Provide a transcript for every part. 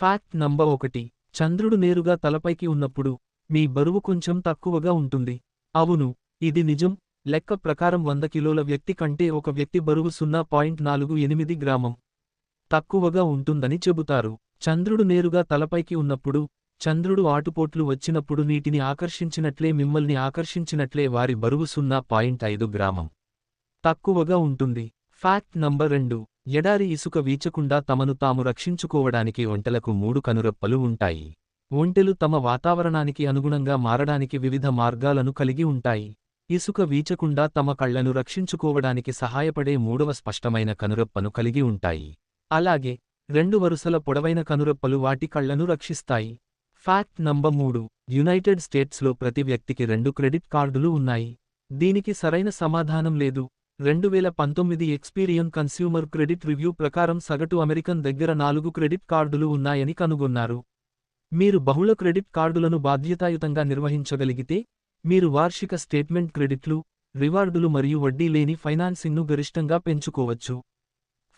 Fact number 1. చంద్రుడు నేరుగా తలపైకి ఉన్నప్పుడు మీ బరువు కొంచెం తక్కువగా ఉంటుంది. అవును, ఇది నిజం. లెక్క ప్రకారం 100 కిలోల వ్యక్తి కంటే ఒక వ్యక్తి బరువు 0.48 గ్రామం తక్కువగా ఉంటుందని చెబుతారు. చంద్రుడు నేరుగా తలపైకి ఉన్నప్పుడు, చంద్రుడు ఆటుపోట్లు వచ్చినప్పుడు నీటిని ఆకర్షించినట్లే మిమ్మల్ని ఆకర్షించినట్లే వారి బరువు 0.5 గ్రామం తక్కువగా ఉంటుంది. Fact number 2. ఎడారి ఇసుక వీచకుండా తమను తాము రక్షించుకోవడానికి ఒంటెలకు 3 కనురెప్పలు ఉంటాయి. ఒంటెలు తమ వాతావరణానికి అనుగుణంగా మారడానికి వివిధ మార్గాలను కలిగి ఉంటాయి. ఇసుక వీచకుండా తమ కళ్లను రక్షించుకోవడానికి సహాయపడే 3వ స్పష్టమైన కనురెప్పను కలిగి ఉంటాయి. అలాగే 2 వరుసల పొడవైన కనురెప్పలు వాటి కళ్లను రక్షిస్తాయి. Fact number 3. యునైటెడ్ స్టేట్స్లో ప్రతి వ్యక్తికి 2 క్రెడిట్ కార్డులు ఉన్నాయి. దీనికి సరైన సమాధానం లేదు. 2019 ఎక్స్పీరియన్ కన్స్యూమర్ క్రెడిట్ రివ్యూ ప్రకారం సగటు అమెరికన్ దగ్గర 4 క్రెడిట్ కార్డులు ఉన్నాయని కనుగొన్నారు. మీరు బహుళ క్రెడిట్ కార్డులను బాధ్యతాయుతంగా నిర్వహించగలిగితే, మీరు వార్షిక స్టేట్మెంట్ క్రెడిట్లు, రివార్డులు మరియు వడ్డీ లేని ఫైనాన్సింగ్ను గరిష్టంగా పెంచుకోవచ్చు.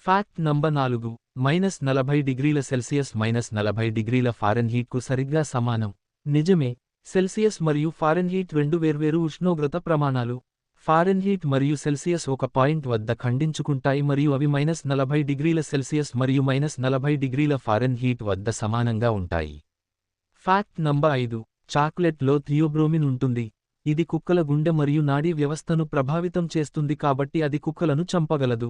Fact number 4. -40°C -40°F సరిగ్గా సమానం. నిజమే, సెల్సియస్ మరియు ఫారెన్హీట్ 2 వేర్వేరు ఉష్ణోగ్రత ప్రమాణాలు. ఫారెన్హీట్ మరియు సెల్సియస్ ఒక పాయింట్ వద్ద ఖండించుకుంటాయి మరియు అవి -40°C మరియు -40°F వద్ద సమానంగా ఉంటాయి. Fact number 5. చాక్లెట్లో థియోబ్రోమిన్ ఉంటుంది. ఇది కుక్కల గుండె మరియు నాడీ వ్యవస్థను ప్రభావితం చేస్తుంది కాబట్టి అది కుక్కలను చంపగలదు.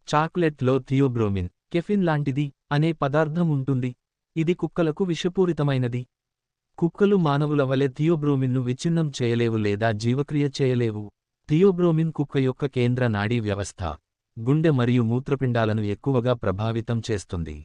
చాక్లెట్లో థియోబ్రోమిన్, కెఫిన్ లాంటిది అనే పదార్థం ఉంటుంది. ఇది కుక్కలకు విషపూరితమైనది. కుక్కలు మానవుల వలె థియోబ్రోమిన్ను విచ్ఛిన్నం చేయలేవు లేదా జీవక్రియ చేయలేవు. థియోబ్రోమిన్ కుక్క యొక్క కేంద్ర నాడీ వ్యవస్థ, గుండె మరియు మూత్రపిండాలను ఎక్కువగా ప్రభావితం చేస్తుంది.